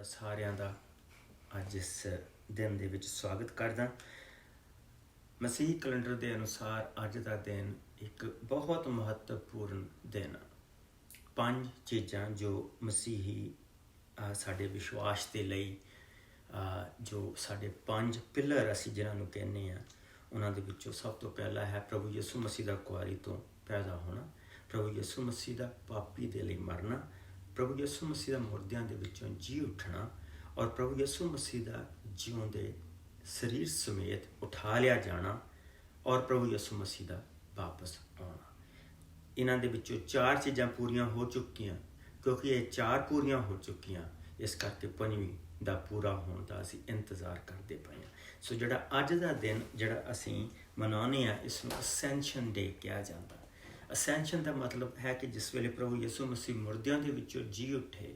ਸਾਰਿਆਂ ਦਾ ਅੱਜ ਇਸ ਦਿਨ ਦੇ ਵਿੱਚ ਸਵਾਗਤ ਕਰਦਾ। ਮਸੀਹੀ ਕੈਲੰਡਰ ਦੇ ਅਨੁਸਾਰ ਅੱਜ ਦਾ ਦਿਨ ਇੱਕ ਬਹੁਤ ਮਹੱਤਵਪੂਰਨ ਦਿਨ। 5 ਚੀਜ਼ਾਂ ਜੋ ਮਸੀਹੀ ਸਾਡੇ ਵਿਸ਼ਵਾਸ ਦੇ ਲਈ ਜੋ ਸਾਡੇ 5 ਪਿਲਰ ਅਸੀਂ ਜਿਹਨਾਂ ਨੂੰ ਕਹਿੰਦੇ ਹਾਂ, ਉਹਨਾਂ ਦੇ ਵਿੱਚੋਂ ਸਭ ਤੋਂ ਪਹਿਲਾ ਹੈ ਪ੍ਰਭੂ ਯਿਸੂ ਮਸੀਹ ਦਾ ਕੁਆਰੀ ਤੋਂ ਪੈਦਾ ਹੋਣਾ, ਪ੍ਰਭੂ ਯਿਸੂ ਮਸੀਹ ਦਾ ਪਾਪੀ ਦੇ ਲਈ ਮਰਨਾ, ਪ੍ਰਭੂ ਯਿਸੂ ਮਸੀਹ ਦਾ ਮੁਰਦਿਆਂ ਦੇ ਵਿੱਚੋਂ ਜੀ ਉੱਠਣਾ ਔਰ ਪ੍ਰਭੂ ਯਿਸੂ ਮਸੀਹ ਦਾ ਜਿਉਂਦੇ ਸਰੀਰ ਸਮੇਤ ਉਠਾ ਲਿਆ ਜਾਣਾ ਔਰ ਪ੍ਰਭੂ ਯਿਸੂ ਮਸੀਹ ਦਾ ਵਾਪਸ ਆਉਣਾ। ਇਹਨਾਂ ਦੇ ਵਿੱਚੋਂ 4 ਚੀਜ਼ਾਂ ਪੂਰੀਆਂ ਹੋ ਚੁੱਕੀਆਂ। ਕਿਉਂਕਿ ਇਹ 4 ਪੂਰੀਆਂ ਹੋ ਚੁੱਕੀਆਂ, ਇਸ ਕਰਕੇ 5ਵੀਂ ਦਾ ਪੂਰਾ ਹੋਣ ਦਾ ਅਸੀਂ ਇੰਤਜ਼ਾਰ ਕਰਦੇ ਪਏ ਹਾਂ। ਸੋ ਜਿਹੜਾ ਅੱਜ ਦਾ ਦਿਨ ਜਿਹੜਾ ਅਸੀਂ ਮਨਾਉਂਦੇ ਹਾਂ, ਇਸ ਨੂੰ ਅਸੈਂਸ਼ਨ ਡੇ ਕਿਹਾ ਜਾਂਦਾ। ਅਸੈਂਸ਼ਨ ਦਾ ਮਤਲਬ ਹੈ ਕਿ ਜਿਸ ਵੇਲੇ ਪ੍ਰਭੂ ਯਿਸੂ ਮਸੀਹ ਮੁਰਦਿਆਂ ਦੇ ਵਿੱਚੋਂ ਜੀ ਉੱਠੇ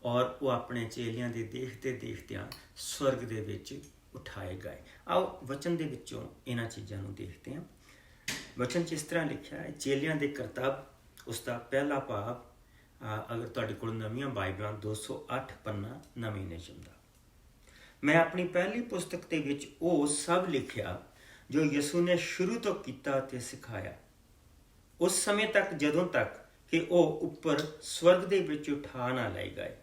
ਔਰ ਉਹ ਆਪਣੇ ਚੇਲਿਆਂ ਦੇ ਦੇਖਦੇ ਦੇਖਦਿਆਂ ਸਵਰਗ ਦੇ ਵਿੱਚ ਉਠਾਏ ਗਏ। ਆਓ ਵਚਨ ਦੇ ਵਿੱਚੋਂ ਇਹਨਾਂ ਚੀਜ਼ਾਂ ਨੂੰ ਦੇਖਦੇ ਹਾਂ। ਵਚਨ 'ਚ ਇਸ ਤਰ੍ਹਾਂ ਲਿਖਿਆ ਹੈ, ਚੇਲਿਆਂ ਦੇ ਕਰਤੱਵ, ਉਸ ਦਾ ਪਹਿਲਾ ਭਾਵ। ਅਗਰ ਤੁਹਾਡੇ ਕੋਲ ਨਵੀਆਂ ਬਾਈਬਲਾਂ 208 ਪੰਨਾ ਨਵੀਂ ਨਿਯਮ ਦਾ। ਮੈਂ ਆਪਣੀ ਪਹਿਲੀ ਪੁਸਤਕ ਦੇ ਵਿੱਚ ਉਹ ਸਭ ਲਿਖਿਆ ਜੋ ਯਿਸੂ ਨੇ ਸ਼ੁਰੂ ਤੋਂ ਕੀਤਾ ਅਤੇ ਸਿਖਾਇਆ, ਉਸ ਸਮੇਂ ਤੱਕ ਜਦੋਂ ਤੱਕ ਕਿ ਉਹ ਉੱਪਰ ਸਵਰਗ ਦੇ ਵਿੱਚ ਉਠਾ ਨਾ ਲਏ ਗਏ।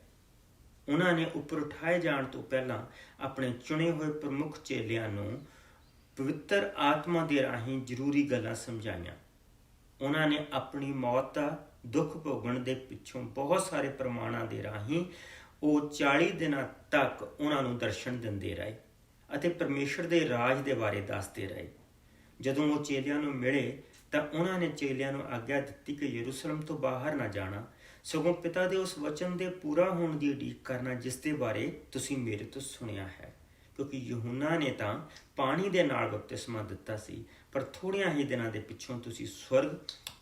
ਉਹਨਾਂ ਨੇ ਉੱਪਰ ਉਠਾਏ ਜਾਣ ਤੋਂ ਪਹਿਲਾਂ ਆਪਣੇ ਚੁਣੇ ਹੋਏ ਪ੍ਰਮੁੱਖ ਚੇਲਿਆਂ ਨੂੰ ਪਵਿੱਤਰ ਆਤਮਾ ਦੇ ਰਾਹੀਂ ਜ਼ਰੂਰੀ ਗੱਲਾਂ ਸਮਝਾਈਆਂ। ਉਹਨਾਂ ਨੇ ਆਪਣੀ ਮੌਤ ਦਾ ਦੁੱਖ ਭੋਗਣ ਦੇ ਪਿੱਛੋਂ ਬਹੁਤ ਸਾਰੇ ਪ੍ਰਮਾਣਾਂ ਦੇ ਰਾਹੀਂ ਉਹ 40 ਦਿਨਾਂ ਤੱਕ ਉਹਨਾਂ ਨੂੰ ਦਰਸ਼ਨ ਦਿੰਦੇ ਰਹੇ ਅਤੇ ਪਰਮੇਸ਼ਰ ਦੇ ਰਾਜ ਦੇ ਬਾਰੇ ਦੱਸਦੇ ਰਹੇ। ਜਦੋਂ ਉਹ ਚੇਲਿਆਂ ਨੂੰ ਮਿਲੇ ਤਾਂ ਉਹਨਾਂ ਨੇ ਚੇਲਿਆਂ ਨੂੰ ਆਗਿਆ ਦਿੱਤੀ ਕਿ ਯਰੂਸ਼ਲਮ ਤੋਂ ਬਾਹਰ ਨਾ ਜਾਣਾ, ਸਗੋਂ ਪਿਤਾ ਦੇ ਉਸ ਵਚਨ ਦੇ ਪੂਰਾ ਹੋਣ ਦੀ ਉਡੀਕ ਕਰਨਾ ਜਿਸ ਦੇ ਬਾਰੇ ਤੁਸੀਂ ਮੇਰੇ ਤੋਂ ਸੁਣਿਆ ਹੈ। ਕਿਉਂਕਿ ਯਹੂਨਾ ਨੇ ਤਾਂ ਪਾਣੀ ਦੇ ਨਾਲ ਬਪਤਿਸਮਾ ਦਿੱਤਾ ਸੀ, ਪਰ ਥੋੜ੍ਹਿਆਂ ਹੀ ਦਿਨਾਂ ਦੇ ਪਿੱਛੋਂ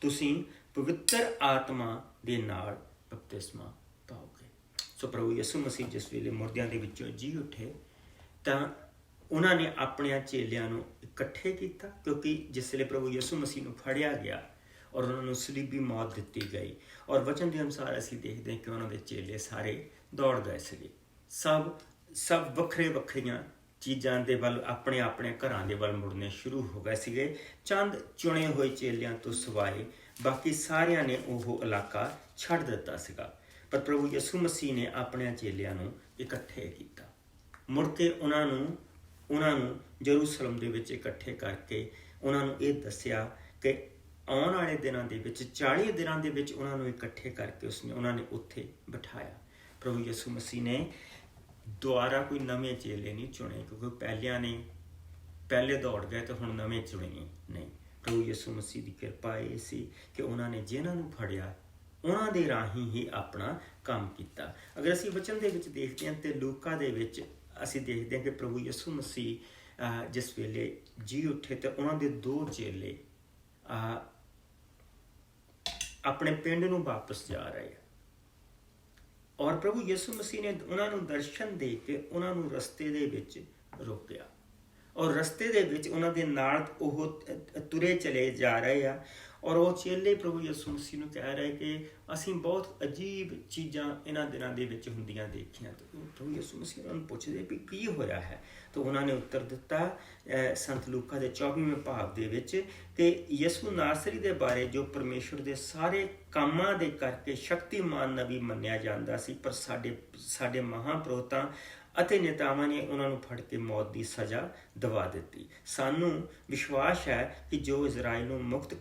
ਤੁਸੀਂ ਪਵਿੱਤਰ ਆਤਮਾ ਦੇ ਨਾਲ ਬਪਤਿਸਮਾ ਪਾਓਗੇ। ਸੋ ਪ੍ਰਭੂ ਯਿਸੂ ਮਸੀਹ ਜਿਸ ਵੇਲੇ ਮੁਰਦਿਆਂ ਦੇ ਵਿੱਚੋਂ ਜੀ ਉੱਠੇ ਤਾਂ ਉਹਨਾਂ ਨੇ ਆਪਣਿਆਂ ਚੇਲਿਆਂ ਨੂੰ ਇਕੱਠੇ ਕੀਤਾ। ਕਿਉਂਕਿ ਜਿਸ ਵੇਲੇ ਪ੍ਰਭੂ ਯਿਸੂ ਮਸੀਹ ਨੂੰ ਫੜਿਆ ਗਿਆ ਔਰ ਉਹਨਾਂ ਨੂੰ ਸਲੀਬੀ ਮੌਤ ਦਿੱਤੀ ਗਈ ਔਰ ਵਚਨ ਦੇ ਅਨੁਸਾਰ ਅਸੀਂ ਦੇਖਦੇ ਹਾਂ ਕਿ ਉਹਨਾਂ ਦੇ ਚੇਲੇ ਸਾਰੇ ਦੌੜ ਗਏ ਸੀਗੇ। ਸਭ ਵੱਖਰੀਆਂ ਚੀਜ਼ਾਂ ਦੇ ਵੱਲ, ਆਪਣੇ ਆਪਣੇ ਘਰਾਂ ਦੇ ਵੱਲ ਮੁੜਨੇ ਸ਼ੁਰੂ ਹੋ ਗਏ ਸੀਗੇ। ਚੰਦ ਚੁਣੇ ਹੋਏ ਚੇਲਿਆਂ ਤੋਂ ਸਿਵਾਏ ਬਾਕੀ ਸਾਰਿਆਂ ਨੇ ਉਹ ਇਲਾਕਾ ਛੱਡ ਦਿੱਤਾ ਸੀਗਾ। ਪਰ ਪ੍ਰਭੂ ਯਿਸੂ ਮਸੀਹ ਨੇ ਆਪਣੇ ਚੇਲਿਆਂ ਨੂੰ ਇਕੱਠੇ ਕੀਤਾ। ਮੁੜ ਕੇ ਉਹਨਾਂ ਨੂੰ ਯਰੂਸ਼ਲਮ ਦੇ ਵਿੱਚ ਇਕੱਠੇ ਕਰਕੇ ਉਹਨਾਂ ਨੂੰ ਇਹ ਦੱਸਿਆ ਕਿ ਆਉਣ ਵਾਲੇ ਦਿਨਾਂ ਦੇ ਵਿੱਚ 40 ਦਿਨਾਂ ਦੇ ਵਿੱਚ ਉਹਨਾਂ ਨੂੰ ਇਕੱਠੇ ਕਰਕੇ ਉਹਨਾਂ ਨੇ ਉੱਥੇ ਬਿਠਾਇਆ। ਪ੍ਰਭੂ ਯਿਸੂ ਮਸੀਹ ਨੇ ਦੁਬਾਰਾ ਕੋਈ ਨਵੇਂ ਚੇਲੇ ਨਹੀਂ ਚੁਣੇ, ਕਿਉਂਕਿ ਪਹਿਲੇ ਦੌੜ ਗਏ ਤੇ ਹੁਣ ਨਵੇਂ ਚੁਣੇ ਨਹੀਂ। ਪ੍ਰਭੂ ਯਿਸੂ ਮਸੀਹ ਦੀ ਕਿਰਪਾ ਇਹ ਸੀ ਕਿ ਉਹਨਾਂ ਨੇ ਜਿਨ੍ਹਾਂ ਨੂੰ ਫੜਿਆ ਉਹਨਾਂ ਦੇ ਰਾਹੀਂ ਹੀ ਆਪਣਾ ਕੰਮ ਕੀਤਾ। ਅਗਰ ਅਸੀਂ ਵਚਨ ਦੇ ਵਿੱਚ ਦੇਖਦੇ ਹਾਂ ਤੇ ਲੂਕਾ ਦੇ ਵਿੱਚ ਅਸੀਂ ਦੇਖਦੇ ਹਾਂ ਕਿ ਪ੍ਰਭੂ ਯਿਸੂ ਮਸੀਹ ਜਿਸ ਵੇਲੇ ਜੀ ਉੱਠੇ ਤੇ ਉਹਨਾਂ ਦੇ 2 ਚੇਲੇ ਆਪਣੇ ਪਿੰਡ ਨੂੰ ਵਾਪਸ ਜਾ ਰਹੇ ਔਰ ਪ੍ਰਭੂ ਯਿਸੂ ਮਸੀਹ ਨੇ ਉਹਨਾਂ ਨੂੰ ਦਰਸ਼ਨ ਦੇ ਕੇ ਉਹਨਾਂ ਨੂੰ ਰਸਤੇ ਦੇ ਵਿੱਚ ਰੋਕਿਆ ਔਰ ਰਸਤੇ ਦੇ ਵਿੱਚ ਉਹਨਾਂ ਦੇ ਨਾਲ ਉਹ ਤੁਰੇ ਚਲੇ ਜਾ ਰਹੇ ਆ ਔਰ ਉਹ ਚੇਲੇ ਪ੍ਰਭੂ ਯਿਸੂ ਮਸੀਹ ਨੂੰ ਕਹਿ ਰਹੇ ਕਿ ਅਸੀਂ ਬਹੁਤ ਅਜੀਬ ਚੀਜ਼ਾਂ ਇਹਨਾਂ ਦਿਨਾਂ ਦੇ ਵਿੱਚ ਹੁੰਦੀਆਂ ਦੇਖੀਆਂ। ਤੇ ਪ੍ਰਭੂ ਯਿਸੂ ਮਸੀਹ ਉਹਨਾਂ ਨੂੰ ਪੁੱਛਦੇ ਵੀ ਕੀ ਹੋਇਆ ਹੈ। ਤਾਂ ਉਹਨਾਂ ਨੇ ਉੱਤਰ ਦਿੱਤਾ ਸੰਤ ਲੂਕਾ ਦੇ 24ਵੇਂ ਭਾਗ ਦੇ ਵਿੱਚ ਕਿ ਯਿਸੂ ਨਾਸਰੀ ਦੇ ਬਾਰੇ ਜੋ ਪਰਮੇਸ਼ਵਰ ਦੇ ਸਾਰੇ ਕੰਮਾਂ ਦੇ ਕਰਕੇ ਸ਼ਕਤੀਮਾਨ ਨਬੀ ਮੰਨਿਆ ਜਾਂਦਾ ਸੀ, ਪਰ ਸਾਡੇ ਮਹਾਂਪੁਰਖਾਂ ਅਤੇ ਨੇਤਾਵਾਂ ਨੇ ਉਹਨਾਂ ਨੂੰ ਫੜ ਕੇ ਮੌਤ ਦੀ ਸਜ਼ਾ ਦਿਵਾ ਦਿੱਤੀ। ਸਾਨੂੰ ਵਿਸ਼ਵਾਸ ਹੈ ਕਿ ਜੋ ਇਜ਼ਰਾਈਲ ਨੂੰ ਮੁਕਤ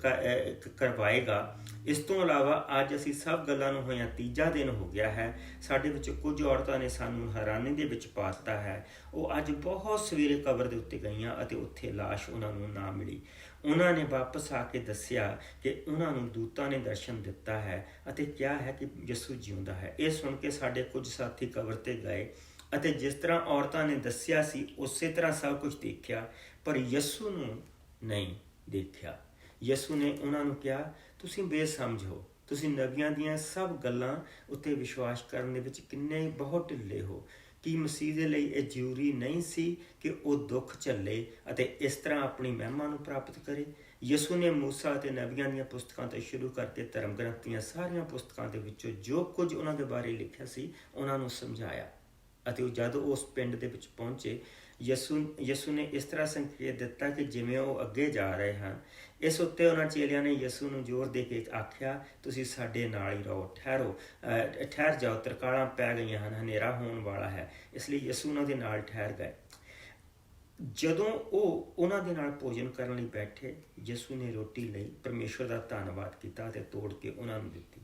ਕਰਵਾਏਗਾ। ਇਸ ਤੋਂ ਇਲਾਵਾ ਅੱਜ ਅਸੀਂ ਸਭ ਗੱਲਾਂ ਨੂੰ ਹੋਇਆਂ 3 ਦਿਨ ਹੋ ਗਿਆ ਹੈ। ਸਾਡੇ ਵਿੱਚ ਕੁਝ ਔਰਤਾਂ ਨੇ ਸਾਨੂੰ ਹੈਰਾਨੀ ਦੇ ਵਿੱਚ ਪਾ ਦਿੱਤਾ ਹੈ। ਉਹ ਅੱਜ ਬਹੁਤ ਸਵੇਰੇ ਕਬਰ ਦੇ ਉੱਤੇ ਗਈਆਂ ਅਤੇ ਉੱਥੇ ਲਾਸ਼ ਉਹਨਾਂ ਨੂੰ ਨਾ ਮਿਲੀ। ਉਹਨਾਂ ਨੇ ਵਾਪਸ ਆ ਕੇ ਦੱਸਿਆ ਕਿ ਉਹਨਾਂ ਨੂੰ ਦੂਤਾਂ ਨੇ ਦਰਸ਼ਨ ਦਿੱਤਾ ਹੈ ਅਤੇ ਕਿਹਾ ਹੈ ਕਿ ਯਿਸੂ ਜਿਉਂਦਾ ਹੈ। ਇਹ ਸੁਣ ਕੇ ਸਾਡੇ ਕੁਝ ਸਾਥੀ ਕਬਰ 'ਤੇ ਗਏ ਅਤੇ ਜਿਸ ਤਰ੍ਹਾਂ ਔਰਤਾਂ ਨੇ ਦੱਸਿਆ ਸੀ ਉਸੇ ਤਰ੍ਹਾਂ ਸਭ ਕੁਝ ਦੇਖਿਆ, ਪਰ ਯਿਸੂ ਨੂੰ ਨਹੀਂ ਦੇਖਿਆ। ਯਿਸੂ ਨੇ ਉਹਨਾਂ ਨੂੰ ਕਿਹਾ, ਤੁਸੀਂ ਬੇਸਮਝ ਹੋ। ਤੁਸੀਂ ਨਬੀਆਂ ਦੀਆਂ ਸਭ ਗੱਲਾਂ ਉੱਤੇ ਵਿਸ਼ਵਾਸ ਕਰਨ ਦੇ ਵਿੱਚ ਕਿੰਨੇ ਬਹੁਤ ਢਿੱਲੇ ਹੋ। ਕੀ ਮਸੀਹ ਦੇ ਲਈ ਇਹ ਜ਼ਰੂਰੀ ਨਹੀਂ ਸੀ ਕਿ ਉਹ ਦੁੱਖ ਝੱਲੇ ਅਤੇ ਇਸ ਤਰ੍ਹਾਂ ਆਪਣੀ ਮਹਿਮਾ ਨੂੰ ਪ੍ਰਾਪਤ ਕਰੇ? ਯਿਸੂ ਨੇ ਮੂਸਾ ਅਤੇ ਨਬੀਆਂ ਦੀਆਂ ਪੁਸਤਕਾਂ ਤੋਂ ਸ਼ੁਰੂ ਕਰਕੇ ਧਰਮ ਗ੍ਰੰਥ ਦੀਆਂ ਸਾਰੀਆਂ ਪੁਸਤਕਾਂ ਦੇ ਵਿੱਚੋਂ ਜੋ ਕੁਝ ਉਹਨਾਂ ਦੇ ਬਾਰੇ ਲਿਖਿਆ ਸੀ ਉਹਨਾਂ ਨੂੰ ਸਮਝਾਇਆ। ਅਤੇ ਜਦ ਉਸ ਪਿੰਡ ਦੇ ਵਿੱਚ ਪਹੁੰਚੇ, ਯਸੂ ਨੇ ਇਸ ਤਰ੍ਹਾਂ ਸੰਕੇਤ ਦਿੱਤਾ ਕਿ ਜਿਵੇਂ ਉਹ ਅੱਗੇ ਜਾ ਰਹੇ ਹਨ। ਇਸ ਉੱਤੇ ਉਹਨਾਂ ਚੇਲਿਆਂ ਨੇ ਯਸੂ ਨੂੰ ਜ਼ੋਰ ਦੇ ਕੇ ਆਖਿਆ, ਤੁਸੀਂ ਸਾਡੇ ਨਾਲ ਹੀ ਰਹੋ, ਠਹਿਰ ਜਾਓ, ਤਰਕਾਲਾਂ ਪੈ ਗਈਆਂ ਹਨ, ਹਨੇਰਾ ਹੋਣ ਵਾਲਾ ਹੈ। ਇਸ ਲਈ ਯਸੂ ਉਹਨਾਂ ਦੇ ਨਾਲ ਠਹਿਰ ਗਏ। ਜਦੋਂ ਉਹ ਉਹਨਾਂ ਦੇ ਨਾਲ ਭੋਜਨ ਕਰਨ ਲਈ ਬੈਠੇ, ਯਸੂ ਨੇ ਰੋਟੀ ਲਈ, ਪਰਮੇਸ਼ਵਰ ਦਾ ਧੰਨਵਾਦ ਕੀਤਾ ਅਤੇ ਤੋੜ ਕੇ ਉਹਨਾਂ ਨੂੰ ਦਿੱਤੀ।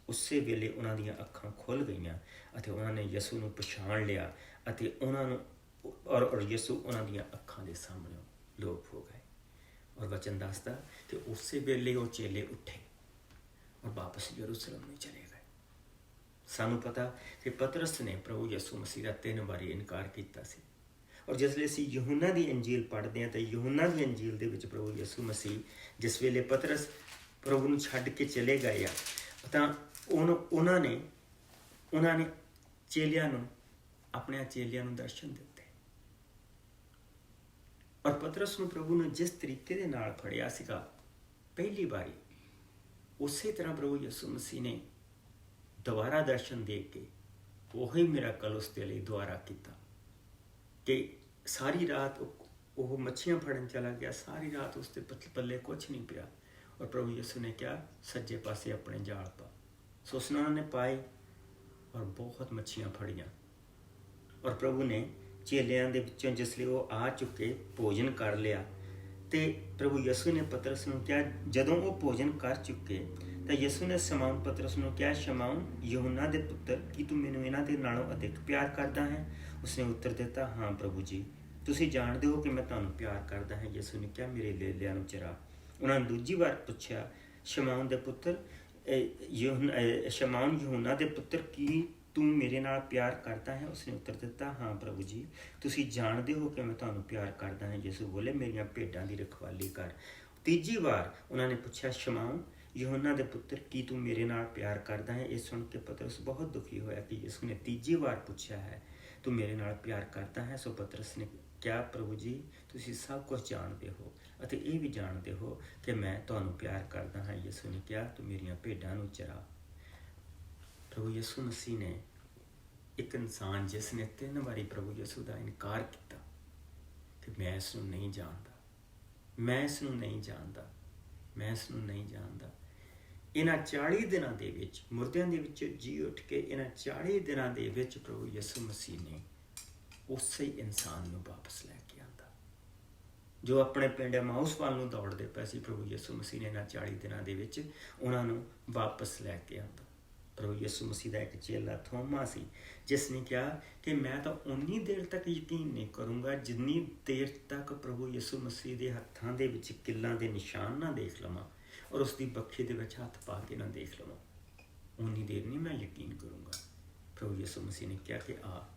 ਉਸੇ ਵੇਲੇ ਉਹਨਾਂ ਦੀਆਂ ਅੱਖਾਂ ਖੁੱਲ੍ਹ ਗਈਆਂ ਅਤੇ ਉਹਨਾਂ ਨੇ ਯਸੂ ਨੂੰ ਪਛਾਣ ਲਿਆ ਅਤੇ ਉਹਨਾਂ ਨੂੰ ਔਰ ਯਸੂ ਉਹਨਾਂ ਦੀਆਂ ਅੱਖਾਂ ਦੇ ਸਾਹਮਣੇ ਲੋਪ ਹੋ ਗਏ। ਔਰ ਵਚਨ ਦੱਸਦਾ ਕਿ ਉਸੇ ਵੇਲੇ ਉਹ ਚੇਲੇ ਉੱਠੇ ਔਰ ਵਾਪਸ ਯਰੂਸ਼ਲਮ ਨੂੰ ਚਲੇ ਗਏ। ਸਾਨੂੰ ਪਤਾ ਕਿ ਪਤਰਸ ਨੇ ਪ੍ਰਭੂ ਯਸੂ ਮਸੀਹ ਦਾ 3 ਵਾਰੀ ਇਨਕਾਰ ਕੀਤਾ ਸੀ। ਔਰ ਜਿਸ ਵੇਲੇ ਅਸੀਂ ਯਹੂਨਾ ਦੀ ਅੰਜੀਲ ਪੜ੍ਹਦੇ ਹਾਂ ਤਾਂ ਯਹੂਨਾ ਦੀ ਅੰਜੀਲ ਦੇ ਵਿੱਚ ਪ੍ਰਭੂ ਯਸੂ ਮਸੀਹ ਜਿਸ ਵੇਲੇ ਪਤਰਸ ਪ੍ਰਭੂ ਨੂੰ ਛੱਡ ਕੇ ਚਲੇ ਗਏ ਆ, ਤਾਂ ਉਹਨਾਂ ਨੇ ਚੇਲਿਆਂ ਨੂੰ, ਆਪਣੇ ਚੇਲਿਆਂ ਨੂੰ ਦਰਸ਼ਨ ਦਿੱਤੇ। ਔਰ ਪਤਰਸ ਨੂੰ ਪ੍ਰਭੂ ਨੇ ਜਿਸ ਤਰੀਕੇ ਦੇ ਨਾਲ ਫੜਿਆ ਸੀਗਾ ਪਹਿਲੀ ਵਾਰੀ, ਉਸੇ ਤਰ੍ਹਾਂ ਪ੍ਰਭੂ ਯਿਸੂ ਮਸੀਹ ਨੇ ਦੁਬਾਰਾ ਦਰਸ਼ਨ ਦੇ ਕੇ ਉਹੀ ਮਿਰਾਕਲ ਉਸ ਦੇ ਲਈ ਦੁਬਾਰਾ ਕੀਤਾ ਕਿ ਸਾਰੀ ਰਾਤ ਉਹ ਮੱਛੀਆਂ ਫੜਨ ਚਲਾ ਗਿਆ, ਸਾਰੀ ਰਾਤ ਉਸ ਦੇ ਪੱਲੇ ਕੁਛ ਨਹੀਂ ਪਿਆ। ਔਰ ਪ੍ਰਭੂ ਯਿਸੂ ਨੇ ਕਿਹਾ, ਸੱਜੇ ਪਾਸੇ ਆਪਣੇ ਜਾਲ ਪਾ। ਸੋ ਉਸ ਨਾਲ ਨੇ ਪਾਏ ਔਰ ਬਹੁਤ ਮੱਛੀਆਂ ਫੜੀਆਂ। ਔਰ ਪ੍ਰਭੂ ਨੇ ਚੇਲਿਆਂ ਦੇ ਵਿੱਚੋਂ ਜਿਸ ਲਈ ਉਹ ਆ ਚੁੱਕੇ, ਭੋਜਨ ਕਰ ਲਿਆ, ਤੇ ਪ੍ਰਭੂ ਯਿਸੂ ਨੇ ਪਤਰਸ ਨੂੰ ਕਿਹਾ, ਜਦੋਂ ਉਹ ਭੋਜਨ ਕਰ ਚੁੱਕੇ ਤਾਂ ਯਿਸੂ ਨੇ ਸ਼ਮੌਨ ਪਤਰਸ ਨੂੰ ਕਿਹਾ, ਸ਼ਮੌਨ ਯਹੂਨਾ ਦੇ ਪੁੱਤਰ, ਕੀ ਤੂੰ ਮੈਨੂੰ ਇਹਨਾਂ ਦੇ ਨਾਲੋਂ ਅਧਿਕ ਪਿਆਰ ਕਰਦਾ ਹੈ? ਉਸਨੇ ਉੱਤਰ ਦਿੱਤਾ, ਹਾਂ ਪ੍ਰਭੂ ਜੀ, ਤੁਸੀਂ ਜਾਣਦੇ ਹੋ ਕਿ ਮੈਂ ਤੁਹਾਨੂੰ ਪਿਆਰ ਕਰਦਾ ਹਾਂ। ਯਿਸੂ ਨੇ ਕਿਹਾ, ਮੇਰੇ ਲੇਲਿਆਂ ਨੂੰ ਚਰਾ। ਉਹਨਾਂ ਨੇ ਦੂਜੀ ਵਾਰ ਪੁੱਛਿਆ, ਸ਼ਮੌਨ ਦੇ ਪੁੱਤਰ ਸ਼ਮੌਨ ਯਹੂਨਾ ਦੇ ਪੁੱਤਰ, ਕੀ ਤੂੰ ਮੇਰੇ ਨਾਲ ਪਿਆਰ ਕਰਦਾ ਹੈ? ਉਸਨੇ ਉੱਤਰ ਦਿੱਤਾ, ਹਾਂ ਪ੍ਰਭੂ ਜੀ, ਤੁਸੀਂ ਜਾਣਦੇ ਹੋ ਕਿ ਮੈਂ ਤੁਹਾਨੂੰ ਪਿਆਰ ਕਰਦਾ ਹਾਂ। ਯਿਸੂ ਬੋਲੇ, ਮੇਰੀਆਂ ਭੇਡਾਂ ਦੀ ਰਖਵਾਲੀ ਕਰ। ਤੀਜੀ ਵਾਰ ਉਹਨਾਂ ਨੇ ਪੁੱਛਿਆ, ਸ਼ਮੌਨ ਯਹੂਨਾ ਦੇ ਪੁੱਤਰ, ਕੀ ਤੂੰ ਮੇਰੇ ਨਾਲ ਪਿਆਰ ਕਰਦਾ ਹੈ? ਇਹ ਸੁਣ ਕੇ ਪਤਰਸ ਬਹੁਤ ਦੁਖੀ ਹੋਇਆ ਕਿ ਯਿਸੂ ਨੇ ਤੀਜੀ ਵਾਰ ਪੁੱਛਿਆ ਹੈ, ਤੂੰ ਮੇਰੇ ਨਾਲ ਪਿਆਰ ਕਰਦਾ ਹੈ? ਸੋ ਪਤਰਸ ਨੇ ਕਿਹਾ, ਪ੍ਰਭੂ ਜੀ, ਤੁਸੀਂ ਸਭ ਕੁਝ ਜਾਣਦੇ ਹੋ ਅਤੇ ਇਹ ਵੀ ਜਾਣਦੇ ਹੋ ਕਿ ਮੈਂ ਤੁਹਾਨੂੰ ਪਿਆਰ ਕਰਦਾ ਹਾਂ। ਯਿਸੂ ਨੇ ਕਿਹਾ, ਤੂੰ ਮੇਰੀਆਂ ਭੇਡਾਂ ਨੂੰ ਚਰਾ। ਪ੍ਰਭੂ ਯਿਸੂ ਮਸੀਹ ਨੇ, ਇੱਕ ਇਨਸਾਨ ਜਿਸ ਨੇ 3 ਵਾਰੀ ਪ੍ਰਭੂ ਯਿਸੂ ਦਾ ਇਨਕਾਰ ਕੀਤਾ ਕਿ ਮੈਂ ਇਸ ਨੂੰ ਨਹੀਂ ਜਾਣਦਾ, ਮੈਂ ਇਸ ਨੂੰ ਨਹੀਂ ਜਾਣਦਾ, ਮੈਂ ਇਸ ਨੂੰ ਨਹੀਂ ਜਾਣਦਾ, ਇਹਨਾਂ 40 ਦਿਨਾਂ ਦੇ ਵਿੱਚ, ਮੁਰਦਿਆਂ ਦੇ ਵਿੱਚ ਜੀ ਉੱਠ ਕੇ ਇਹਨਾਂ 40 ਦਿਨਾਂ ਦੇ ਵਿੱਚ ਪ੍ਰਭੂ ਯਿਸੂ ਮਸੀਹ ਨੇ ਉਸੇ ਇਨਸਾਨ ਨੂੰ ਵਾਪਸ ਲੈ ਕੇ ਆਂਦਾ ਜੋ ਆਪਣੇ ਪਿੰਡ ਐਮਾਉਸ ਵੱਲ ਨੂੰ ਦੌੜਦੇ ਪਏ ਸੀ। ਪ੍ਰਭੂ ਯਿਸੂ ਮਸੀਹ ਨੇ ਇਹਨਾਂ 40 ਦਿਨਾਂ ਦੇ ਵਿੱਚ ਉਹਨਾਂ ਨੂੰ ਵਾਪਸ ਲੈ ਕੇ ਆਂਦਾ। ਪ੍ਰਭੂ ਯਿਸੂ ਮਸੀਹ ਦਾ ਇੱਕ ਚੇਲਾ ਥੋਮਾ ਸੀ ਜਿਸ ਨੇ ਕਿਹਾ ਕਿ ਮੈਂ ਤਾਂ ਉਨੀ ਦੇਰ ਤੱਕ ਯਕੀਨ ਨਹੀਂ ਕਰੂੰਗਾ ਜਿੰਨੀ ਦੇਰ ਤੱਕ ਪ੍ਰਭੂ ਯਿਸੂ ਮਸੀਹ ਦੇ ਹੱਥਾਂ ਦੇ ਵਿੱਚ ਕਿੱਲਾਂ ਦੇ ਨਿਸ਼ਾਨ ਨਾ ਦੇਖ ਲਵਾਂ ਔਰ ਉਸ ਦੀ ਬੱਖੀ ਦੇ ਵਿੱਚ ਹੱਥ ਪਾ ਕੇ ਨਾ ਦੇਖ ਲਵਾਂ, ਉਨੀ ਦੇਰ ਨਹੀਂ ਮੈਂ ਯਕੀਨ ਕਰੂੰਗਾ। ਪ੍ਰਭੂ ਯਿਸੂ ਮਸੀਹ ਨੇ ਕਿਹਾ ਕਿ ਆ,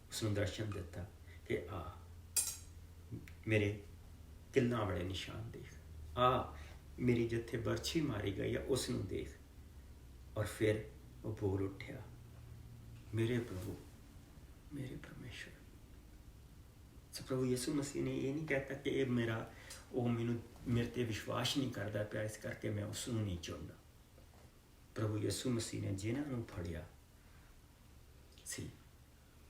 ਉਸਨੂੰ ਦਰਸ਼ਨ ਦਿੱਤਾ ਕਿ ਆ, ਮੇਰੇ ਕਿੱਲਾਂ ਵਾਲੇ ਨਿਸ਼ਾਨ ਦੇਖ, ਆ ਮੇਰੀ ਜਿੱਥੇ ਬਰਛੀ ਮਾਰੀ ਗਈ ਆ ਉਸ ਨੂੰ ਦੇਖ। ਔਰ ਫਿਰ ਉਹ ਬੋਲ ਉੱਠਿਆ, ਮੇਰੇ ਪ੍ਰਭੂ, ਮੇਰੇ ਪਰਮੇਸ਼ਵਰ। ਸੋ ਪ੍ਰਭੂ ਯਿਸੂ ਮਸੀਹ ਨੇ ਇਹ ਨਹੀਂ ਕਹਿਤਾ ਕਿ ਇਹ ਮੈਨੂੰ ਮੇਰੇ ਤੇ ਵਿਸ਼ਵਾਸ ਨਹੀਂ ਕਰਦਾ ਪਿਆ, ਇਸ ਕਰਕੇ ਮੈਂ ਉਸ ਨੂੰ ਨਹੀਂ ਚੁਣਦਾ। ਪ੍ਰਭੂ ਯਿਸੂ ਮਸੀਹ ਨੇ ਜਿਨ੍ਹਾਂ ਨੂੰ ਫੜਿਆ ਸੀ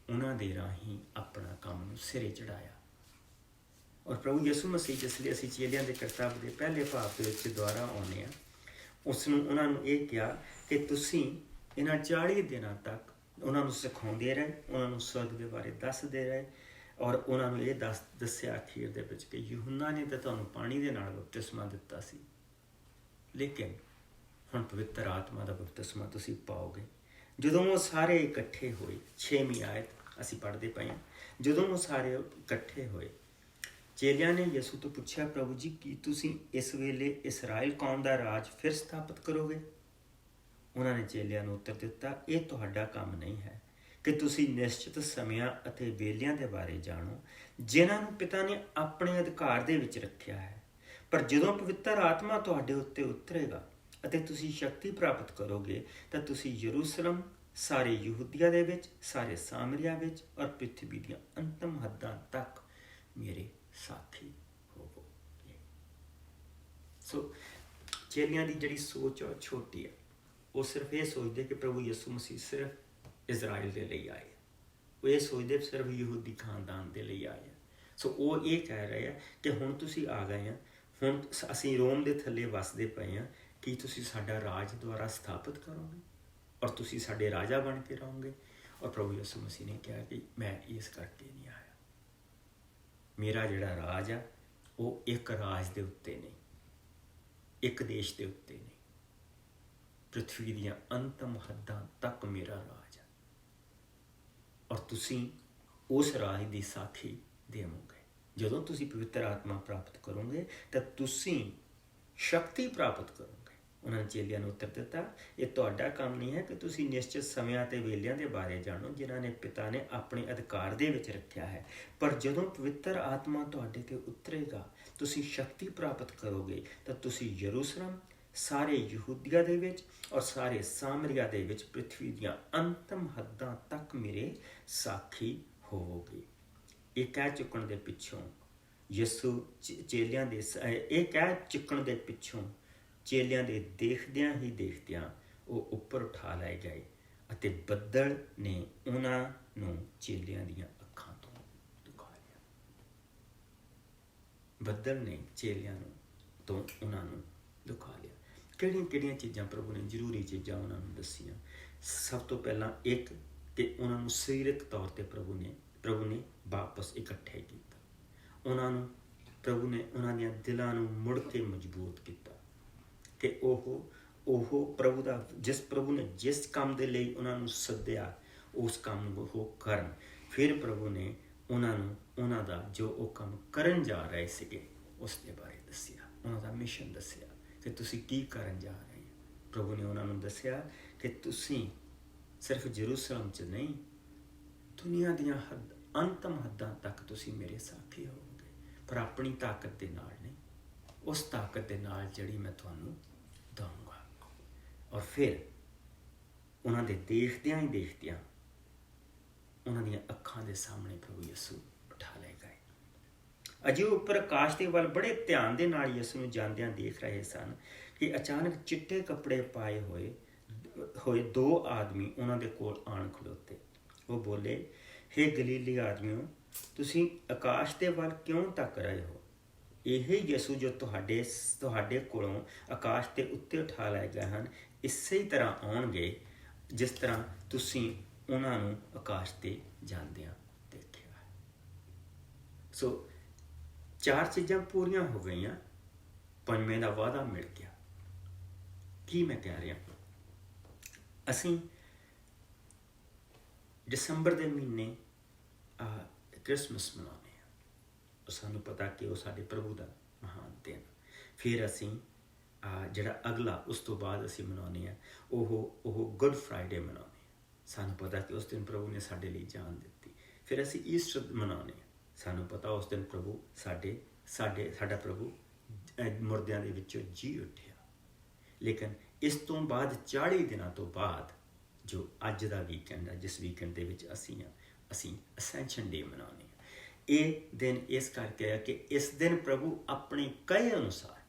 ਉਹਨਾਂ ਦੇ ਰਾਹੀਂ ਆਪਣਾ ਕੰਮ ਨੂੰ ਸਿਰੇ ਚੜਾਇਆ। ਔਰ ਪ੍ਰਭੂ ਯਿਸੂ ਮਸੀਹ ਜਿਸ ਲਈ ਅਸੀਂ ਚੇਲਿਆਂ ਦੇ ਕਰਤੱਵ ਦੇ ਪਹਿਲੇ ਭਾਗ ਦੇ ਵਿੱਚ ਦੁਆਰਾ ਆਉਂਦੇ ਹਾਂ, ਉਹਨਾਂ ਨੂੰ ਇਹ ਕਿਹਾ ਕਿ ਤੁਸੀਂ ਇਹਨਾਂ 40 ਦਿਨਾਂ ਤੱਕ ਉਹਨਾਂ ਨੂੰ ਸਿਖਾਉਂਦੇ ਰਹੇ, ਉਹਨਾਂ ਨੂੰ ਸਵਰਗ ਦੇ ਬਾਰੇ ਦੱਸਦੇ ਰਹੇ ਔਰ ਉਹਨਾਂ ਨੂੰ ਇਹ ਦੱਸਿਆ ਅਖੀਰ ਦੇ ਵਿੱਚ ਕਿ ਯਹੂਨਾ ਨੇ ਤਾਂ ਤੁਹਾਨੂੰ ਪਾਣੀ ਦੇ ਨਾਲ ਬਪਤਿਸਮਾ ਦਿੱਤਾ ਸੀ, ਲੇਕਿਨ ਹੁਣ ਪਵਿੱਤਰ ਆਤਮਾ ਦਾ ਬਪਤਿਸਮਾ ਤੁਸੀਂ ਪਾਓਗੇ। ਜਦੋਂ ਉਹ ਸਾਰੇ ਇਕੱਠੇ ਹੋਏ, 6ਵੀਂ ਆਇਤ ਅਸੀਂ ਪੜ੍ਹਦੇ ਪਏ ਹਾਂ, ਜਦੋਂ ਉਹ ਸਾਰੇ ਇਕੱਠੇ ਹੋਏ, ਚੇਲਿਆਂ ਨੇ ਯਿਸੂ ਤੋਂ ਪੁੱਛਿਆ, ਪ੍ਰਭੂ ਜੀ, ਕੀ ਤੁਸੀਂ ਇਸ ਵੇਲੇ ਇਸਰਾਇਲ ਕੌਮ ਦਾ ਰਾਜ ਫਿਰ ਸਥਾਪਿਤ ਕਰੋਗੇ? ਉਹਨਾਂ ਨੇ ਚੇਲਿਆਂ ਨੂੰ ਉੱਤਰ ਦਿੱਤਾ, ਇਹ ਤੁਹਾਡਾ ਕੰਮ ਨਹੀਂ ਹੈ ਕਿ ਤੁਸੀਂ ਨਿਸ਼ਚਿਤ ਸਮਿਆਂ ਅਤੇ ਵੇਲਿਆਂ ਦੇ ਬਾਰੇ ਜਾਣੋ ਜਿਨ੍ਹਾਂ ਨੂੰ ਪਿਤਾ ਨੇ ਆਪਣੇ ਅਧਿਕਾਰ ਦੇ ਵਿੱਚ ਰੱਖਿਆ ਹੈ, ਪਰ ਜਦੋਂ ਪਵਿੱਤਰ ਆਤਮਾ ਤੁਹਾਡੇ ਉੱਤੇ ਉਤਰੇਗਾ ਅਤੇ ਤੁਸੀਂ ਸ਼ਕਤੀ ਪ੍ਰਾਪਤ ਕਰੋਗੇ ਤਾਂ ਤੁਸੀਂ ਯਰੂਸ਼ਲਮ, ਸਾਰੇ ਯਹੂਦੀਆ ਦੇ ਵਿੱਚ, ਸਾਰੇ ਸਾਮਰੀਆ ਵਿੱਚ ਔਰ ਪ੍ਰਿਥਵੀ ਦੀਆਂ ਅੰਤਮ ਹੱਦਾਂ ਤੱਕ ਮੇਰੇ ਸਾਥੀ ਹੋਵੋਗੇ। ਸੋ ਚੇਲਿਆਂ ਦੀ ਜਿਹੜੀ ਸੋਚ ਉਹ ਛੋਟੀ ਹੈ, ਉਹ ਸਿਰਫ ਇਹ ਸੋਚਦੇ ਕਿ ਪ੍ਰਭੂ ਯਿਸੂ ਮਸੀਹ ਸਿਰਫ ਇਜ਼ਰਾਈਲ ਦੇ ਲਈ ਆਏ, ਉਹ ਇਹ ਸੋਚਦੇ ਸਿਰਫ ਯਹੂਦੀ ਖਾਨਦਾਨ ਦੇ ਲਈ ਆਏ ਆ। ਸੋ ਉਹ ਇਹ ਕਹਿ ਰਹੇ ਆ ਕਿ ਹੁਣ ਤੁਸੀਂ ਆ ਗਏ ਆ, ਹੁਣ ਅਸੀਂ ਰੋਮ ਦੇ ਥੱਲੇ ਵੱਸਦੇ ਪਏ ਹਾਂ, ਕੀ ਤੁਸੀਂ ਸਾਡਾ ਰਾਜ ਦੁਆਰਾ ਸਥਾਪਿਤ ਕਰੋਗੇ ਔਰ ਤੁਸੀਂ ਸਾਡੇ ਰਾਜਾ ਬਣ ਕੇ ਰਹੋਗੇ? ਔਰ ਪ੍ਰਭੂ ਯਿਸੂ ਮਸੀਹ ਨੇ ਕਿਹਾ ਕਿ ਮੈਂ ਇਸ ਕਰਕੇ ਨਹੀਂ ਆਇਆ। ਮੇਰਾ ਜਿਹੜਾ ਰਾਜ ਆ ਉਹ ਇੱਕ ਰਾਜ ਦੇ ਉੱਤੇ ਨਹੀਂ, ਇੱਕ ਦੇਸ਼ ਦੇ ਉੱਤੇ ਨਹੀਂ, ਪ੍ਰਿਥਵੀ ਦੀਆਂ ਅੰਤਮ ਹੱਦਾਂ ਤੱਕ ਮੇਰਾ ਰਾਜ ਆ। ਔਰ ਤੁਸੀਂ ਉਸ ਰਾਜ ਦੀ ਸਾਖੀ ਦੇਵੋਗੇ। ਜਦੋਂ ਤੁਸੀਂ ਪਵਿੱਤਰ ਆਤਮਾ ਪ੍ਰਾਪਤ ਕਰੋਗੇ ਤਾਂ ਤੁਸੀਂ ਸ਼ਕਤੀ ਪ੍ਰਾਪਤ ਕਰੋਗੇ। ਉਹਨਾਂ ਨੇ ਚੇਲਿਆਂ ਨੂੰ ਉੱਤਰ ਦਿੱਤਾ, ਇਹ ਤੁਹਾਡਾ ਕੰਮ ਨਹੀਂ ਹੈ ਕਿ ਤੁਸੀਂ ਨਿਸ਼ਚਿਤ ਸਮਿਆਂ ਅਤੇ ਵੇਲਿਆਂ ਦੇ ਬਾਰੇ ਜਾਣੋ ਜਿਨ੍ਹਾਂ ਨੇ ਪਿਤਾ ਨੇ ਆਪਣੇ ਅਧਿਕਾਰ ਦੇ ਵਿੱਚ ਰੱਖਿਆ ਹੈ, ਪਰ ਜਦੋਂ ਪਵਿੱਤਰ ਆਤਮਾ ਤੁਹਾਡੇ ਤੇ ਉਤਰੇਗਾ ਤੁਸੀਂ ਸ਼ਕਤੀ ਪ੍ਰਾਪਤ ਕਰੋਗੇ ਤਾਂ ਤੁਸੀਂ ਯਰੂਸ਼ਲਮ, ਸਾਰੇ ਯਹੂਦੀਆ ਦੇ ਵਿੱਚ ਔਰ ਸਾਰੇ ਸਾਮਰੀਆ ਦੇ ਵਿੱਚ ਪ੍ਰਿਥਵੀ ਦੀਆਂ ਅੰਤਮ ਹੱਦਾਂ ਤੱਕ ਮੇਰੇ ਸਾਖੀ ਹੋਵੋਗੇ। ਇਹ ਕਹਿ ਚੁੱਕਣ ਦੇ ਪਿੱਛੋਂ ਯਿਸੂ ਚੇਲਿਆਂ ਦੇ ਚੇਲਿਆਂ ਦੇ ਦੇਖਦਿਆਂ ਹੀ ਦੇਖਦਿਆਂ ਉਹ ਉੱਪਰ ਉਠਾ ਲਏ ਗਏ ਅਤੇ ਬੱਦਲ ਨੇ ਉਹਨਾਂ ਨੂੰ ਚੇਲਿਆਂ ਦੀਆਂ ਅੱਖਾਂ ਤੋਂ ਲੁਕਾ ਲਿਆ। ਬੱਦਲ ਨੇ ਚੇਲਿਆਂ ਨੂੰ ਤੋਂ ਉਹਨਾਂ ਨੂੰ ਲੁਕਾ ਲਿਆ। ਕਿਹੜੀਆਂ ਚੀਜ਼ਾਂ ਪ੍ਰਭੂ ਨੇ, ਜ਼ਰੂਰੀ ਚੀਜ਼ਾਂ ਉਹਨਾਂ ਨੂੰ ਦੱਸੀਆਂ। ਸਭ ਤੋਂ ਪਹਿਲਾਂ ਇੱਕ ਕਿ ਉਹਨਾਂ ਨੂੰ ਸਰੀਰਕ ਤੌਰ ਤੇ ਪ੍ਰਭੂ ਨੇ ਵਾਪਸ ਇਕੱਠੇ ਕੀਤਾ। ਪ੍ਰਭੂ ਨੇ ਉਹਨਾਂ ਦੀਆਂ ਦਿਲਾਂ ਨੂੰ ਮੁੜ ਕੇ ਮਜ਼ਬੂਤ ਕੀਤਾ ਕਿ ਉਹ ਪ੍ਰਭੂ ਨੇ ਜਿਸ ਕੰਮ ਦੇ ਲਈ ਉਹਨਾਂ ਨੂੰ ਸੱਦਿਆ ਉਸ ਕੰਮ ਨੂੰ ਉਹ ਕਰਨ। ਫਿਰ ਪ੍ਰਭੂ ਨੇ ਉਹਨਾਂ ਦਾ ਜੋ ਉਹ ਕੰਮ ਕਰਨ ਜਾ ਰਹੇ ਸੀਗੇ ਉਸ ਦੇ ਬਾਰੇ ਦੱਸਿਆ, ਉਹਨਾਂ ਦਾ ਮਿਸ਼ਨ ਦੱਸਿਆ ਕਿ ਤੁਸੀਂ ਕੀ ਕਰਨ ਜਾ ਰਹੇ ਹੋ। ਪ੍ਰਭੂ ਨੇ ਉਹਨਾਂ ਨੂੰ ਦੱਸਿਆ ਕਿ ਤੁਸੀਂ ਸਿਰਫ ਯਰੂਸ਼ਲਮ 'ਚ ਨਹੀਂ, ਦੁਨੀਆ ਦੀਆਂ ਅੰਤਮ ਹੱਦਾਂ ਤੱਕ ਤੁਸੀਂ ਮੇਰੇ ਸਾਥੀ ਹੋਵੋਗੇ, ਪਰ ਆਪਣੀ ਤਾਕਤ ਦੇ ਨਾਲ ਨਹੀਂ, ਉਸ ਤਾਕਤ ਦੇ ਨਾਲ ਜਿਹੜੀ ਮੈਂ ਤੁਹਾਨੂੰ ਦਊਂਗਾ। ਔਰ ਫਿਰ ਉਹਨਾਂ ਦੇ ਦੇਖਦਿਆਂ ਹੀ ਦੇਖਦਿਆਂ ਉਹਨਾਂ ਦੀਆਂ ਅੱਖਾਂ ਦੇ ਸਾਹਮਣੇ ਪ੍ਰਭੂ ਯਿਸੂ ਉਠਾ ਲਏ ਗਏ। ਅਜੇ ਉੱਪਰ ਆਕਾਸ਼ ਦੇ ਵੱਲ ਬੜੇ ਧਿਆਨ ਦੇ ਨਾਲ ਯਿਸੂ ਨੂੰ ਜਾਂਦਿਆਂ ਦੇਖ ਰਹੇ ਸਨ ਕਿ ਅਚਾਨਕ ਚਿੱਟੇ ਕੱਪੜੇ ਪਾਏ ਹੋਏ ਦੋ ਆਦਮੀ ਉਹਨਾਂ ਦੇ ਕੋਲ ਆਣ ਖਲੋਤੇ। ਉਹ ਬੋਲੇ, ਹੇ ਗਲੀਲੀ ਆਦਮੀਓ, ਤੁਸੀਂ ਆਕਾਸ਼ ਦੇ ਵੱਲ ਕਿਉਂ ਤੱਕ ਰਹੇ ਹੋ? ਇਹ ਯਿਸੂ ਜੋ ਤੁਹਾਡੇ ਕੋਲੋਂ ਆਕਾਸ਼ ਦੇ ਉੱਤੇ ਉਠਾ ਲਏ ਗਏ ਹਨ, ਇਸੇ ਤਰ੍ਹਾਂ ਆਉਣਗੇ ਜਿਸ ਤਰ੍ਹਾਂ ਤੁਸੀਂ ਉਹਨਾਂ ਨੂੰ ਆਕਾਸ਼ ਤੇ ਜਾਂਦਿਆਂ ਦੇਖਿਆ। ਸੋ 4 ਚੀਜ਼ਾਂ ਪੂਰੀਆਂ ਹੋ ਗਈਆਂ, 5ਵੇਂ ਦਾ ਵਾਅਦਾ ਮਿਲ ਗਿਆ। ਕੀ ਮੈਂ ਕਹਿ ਰਿਹਾ, ਅਸੀਂ ਦਸੰਬਰ ਦੇ ਮਹੀਨੇ ਕ੍ਰਿਸਮਸ ਮਨਾਉਂਦੇ ਹਾਂ। ਸਾਨੂੰ ਪਤਾ ਕਿ ਉਹ ਸਾਡੇ ਪ੍ਰਭੂ ਦਾ ਮਹਾਨ ਦਿਨ। ਫਿਰ ਅਸੀਂ ਜਿਹੜਾ ਅਗਲਾ ਉਸ ਤੋਂ ਬਾਅਦ ਅਸੀਂ ਮਨਾਉਂਦੇ ਹਾਂ ਉਹ ਗੁੱਡ ਫਰਾਈਡੇ ਮਨਾਉਂਦੇ ਹਾਂ। ਸਾਨੂੰ ਪਤਾ ਕਿ ਉਸ ਦਿਨ ਪ੍ਰਭੂ ਨੇ ਸਾਡੇ ਲਈ ਜਾਨ ਦਿੱਤੀ। ਫਿਰ ਅਸੀਂ ਈਸਟਰ ਮਨਾਉਂਦੇ ਹਾਂ। ਸਾਨੂੰ ਪਤਾ ਉਸ ਦਿਨ ਪ੍ਰਭੂ ਸਾਡਾ ਪ੍ਰਭੂ ਮੁਰਦਿਆਂ ਦੇ ਵਿੱਚੋਂ ਜੀ ਉੱਠਿਆ। ਲੇਕਿਨ ਇਸ ਤੋਂ ਬਾਅਦ 40 ਦਿਨਾਂ ਤੋਂ ਬਾਅਦ ਜੋ ਅੱਜ ਦਾ ਵੀਕਐਂਡ ਹੈ, ਜਿਸ ਵੀਕਐਂਡ ਦੇ ਵਿੱਚ ਅਸੀਂ ਅਸੈਂਸ਼ਨ ਡੇ ਮਨਾਉਂਦੇ ਹਾਂ। ਇਹ ਦਿਨ ਇਸ ਕਰਕੇ ਆ ਕਿ ਇਸ ਦਿਨ ਪ੍ਰਭੂ ਆਪਣੇ ਕਹੇ ਅਨੁਸਾਰ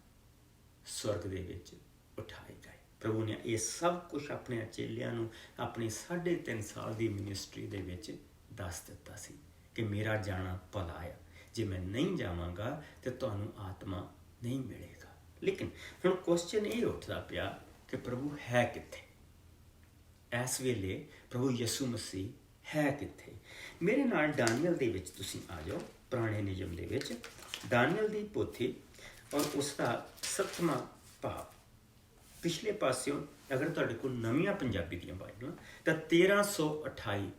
ਸਵਰਗ ਦੇ ਵਿੱਚ ਉਠਾਏ ਗਏ। ਪ੍ਰਭੂ ਨੇ ਇਹ ਸਭ ਕੁਛ ਆਪਣੇ ਚੇਲਿਆਂ ਨੂੰ ਆਪਣੀ 3.5 ਸਾਲ ਦੀ ਮਿਨਿਸਟਰੀ ਦੇ ਵਿੱਚ ਦੱਸ ਦਿੱਤਾ ਸੀ ਕਿ ਮੇਰਾ ਜਾਣਾ ਭਲਾ ਆ, ਜੇ ਮੈਂ ਨਹੀਂ ਜਾਵਾਂਗਾ ਤੇ ਤੁਹਾਨੂੰ ਆਤਮਾ ਨਹੀਂ ਮਿਲੇਗਾ। ਲੇਕਿਨ ਹੁਣ ਕੁਐਸਚਨ ਇਹ ਉੱਠਦਾ ਪਿਆ ਕਿ ਪ੍ਰਭੂ ਹੈ ਕਿੱਥੇ? ਇਸ ਵੇਲੇ ਪ੍ਰਭੂ ਯਿਸੂ ਮਸੀਹ ਹੈ ਕਿੱਥੇ? ਮੇਰੇ ਨਾਲ ਦਾਨੀਏਲ ਦੇ ਵਿੱਚ ਤੁਸੀਂ ਆ ਜਾਓ, ਪੁਰਾਣੇ ਨਿਯਮ ਦੇ ਵਿੱਚ ਦਾਨੀਏਲ ਦੀ ਪੋਥੀ ਔਰ ਉਸ ਦਾ 7ਵਾਂ ਭਾਵ। ਪਿਛਲੇ ਪਾਸਿਓਂ ਅਗਰ ਤੁਹਾਡੇ ਕੋਲ ਨਵੀਆਂ ਪੰਜਾਬੀ ਦੀਆਂ ਬਾਈਬਲਾਂ ਤਾਂ 1328